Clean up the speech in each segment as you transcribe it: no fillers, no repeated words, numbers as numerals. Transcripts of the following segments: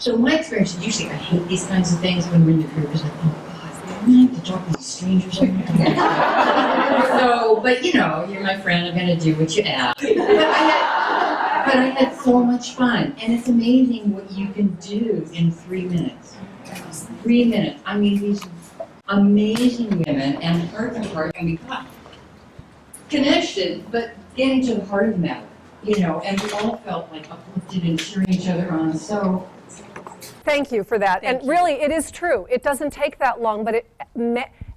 So my experience, usually I hate these kinds of things when we're in the group. It's like, oh God, I'm gonna have to talk to these strangers. So, but you know, you're my friend, I'm gonna do what you ask. But I had so much fun, and it's amazing what you can do in 3 minutes. 3 minutes. I mean, these amazing women, and heart to heart, and we got connected, but getting to the heart of the matter, you know, and we all felt like uplifted and cheering each other on. So, thank you for that. And really, it is true. It doesn't take that long, but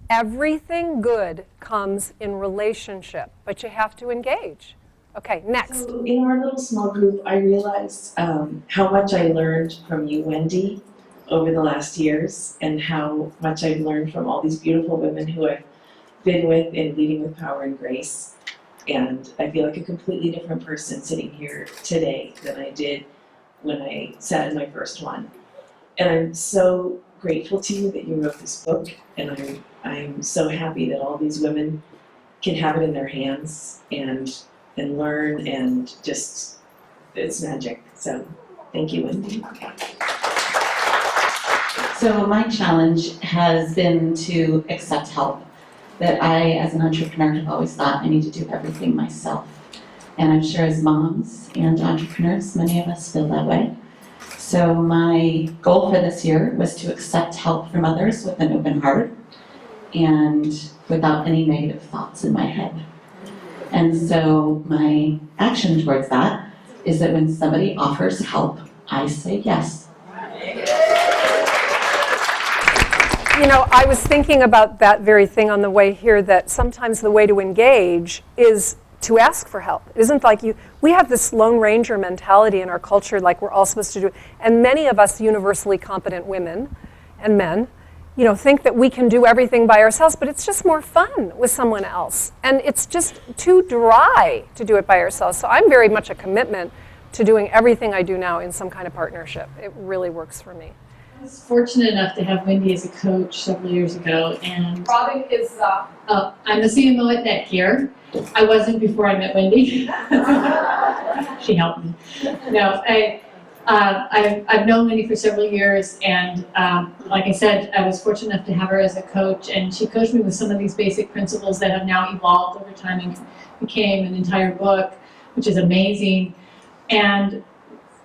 everything good comes in relationship, but you have to engage. Okay, next. So in our little small group, I realized how much I learned from you, Wendy, over the last years, and how much I've learned from all these beautiful women who I've been with in Leading with Power and Grace. And I feel like a completely different person sitting here today than I did when I sat in my first one. And I'm so grateful to you that you wrote this book, and I'm so happy that all these women can have it in their hands and learn, and just, it's magic. So thank you, Wendy. So my challenge has been to accept help. That I, as an entrepreneur, have always thought I need to do everything myself. And I'm sure as moms and entrepreneurs, many of us feel that way. So my goal for this year was to accept help from others with an open heart and without any negative thoughts in my head. And so my action towards that is that when somebody offers help, I say yes. You know, I was thinking about that very thing on the way here, that sometimes the way to engage is to ask for help. It isn't like we have this Lone Ranger mentality in our culture, like we're all supposed to do it. And many of us universally competent women and men, you know, think that we can do everything by ourselves, but it's just more fun with someone else. And it's just too dry to do it by ourselves. So I'm very much a commitment to doing everything I do now in some kind of partnership. It really works for me. I was fortunate enough to have Wendy as a coach several years ago, and Robin is I'm the CMO at NetGear. I wasn't before I met Wendy. She helped me. No, I've known Wendy for several years, and like I said, I was fortunate enough to have her as a coach, and she coached me with some of these basic principles that have now evolved over time and became an entire book, which is amazing. And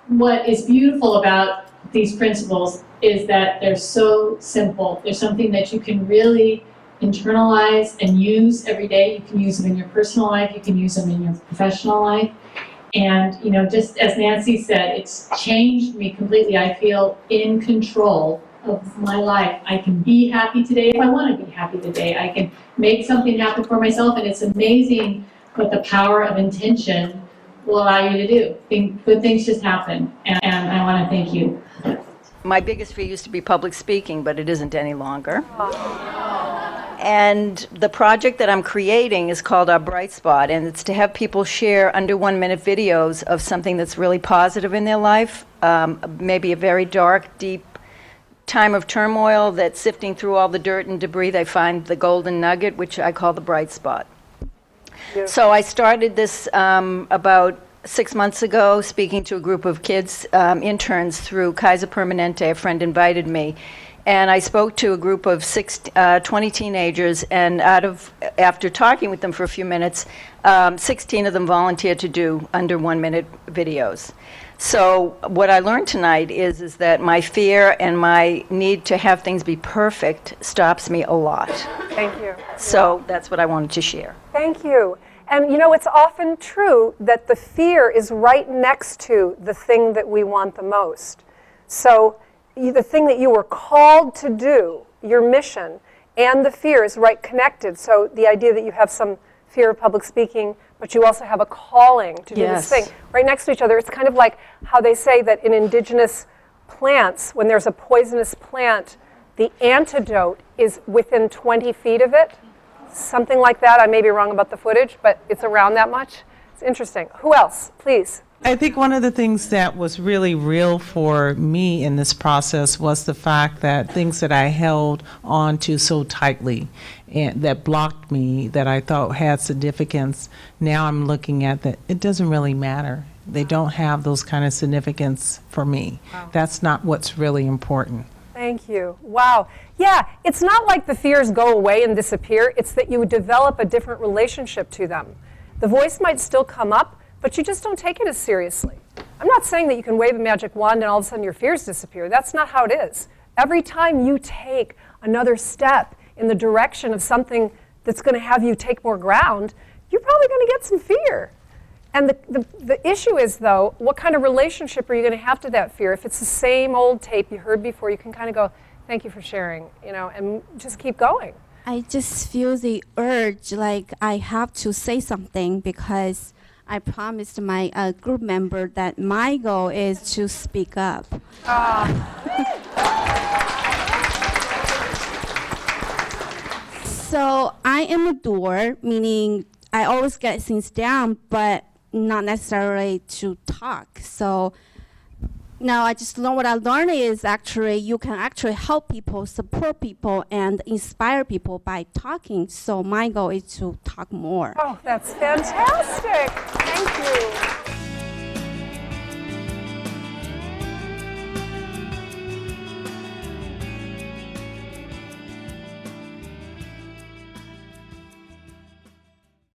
what is beautiful about these principles is that they're so simple. They're something that you can really internalize and use every day. You can use them in your personal life, you can use them in your professional life. And, you know, just as Nancy said, it's changed me completely. I feel in control of my life. I can be happy today if I want to be happy today. I can make something happen for myself, and it's amazing what the power of intention will allow you to do. Good things just happen, and I want to thank you. My biggest fear used to be public speaking, but it isn't any longer. And the project that I'm creating is called Our Bright Spot, and it's to have people share under 1-minute videos of something that's really positive in their life, maybe a very dark, deep time of turmoil that's sifting through all the dirt and debris. They find the golden nugget, which I call the bright spot. So I started this about 6 months ago, speaking to a group of kids, interns through Kaiser Permanente. A friend invited me, and I spoke to a group of 20 teenagers, and after talking with them for a few minutes, 16 of them volunteered to do under 1-minute videos. So what I learned tonight is that my fear and my need to have things be perfect stops me a lot. Thank you. So that's what I wanted to share. Thank you. And you know, it's often true that the fear is right next to the thing that we want the most. So the thing that you were called to do, your mission, and the fear is right connected. So the idea that you have some fear of public speaking, but you also have a calling to do this thing, right next to each other. It's kind of like how they say that in indigenous plants, when there's a poisonous plant, the antidote is within 20 feet of it. Something like that. I may be wrong about the footage, but it's around that much. It's interesting. Who else, please? I think one of the things that was really real for me in this process was the fact that things that I held on to so tightly and that blocked me, that I thought had significance, now I'm looking at that it doesn't really matter They don't have those kind of significance for me. That's not what's really important. Thank you. Wow. Yeah, it's not like the fears go away and disappear. It's that you develop a different relationship to them. The voice might still come up, but you just don't take it as seriously. I'm not saying that you can wave a magic wand and all of a sudden your fears disappear. That's not how it is. Every time you take another step in the direction of something that's going to have you take more ground, you're probably going to get some fear. And the issue is, though, what kind of relationship are you going to have to that fear? If it's the same old tape you heard before, you can kind of go, thank you for sharing, and just keep going. I just feel the urge, like I have to say something because I promised my group member that my goal is to speak up. So I am a doer, meaning I always get things down, but not necessarily to talk. So now I just learned what I learned is actually you can actually help people, support people, and inspire people by talking. So my goal is to talk more. Oh, that's fantastic. Thank you.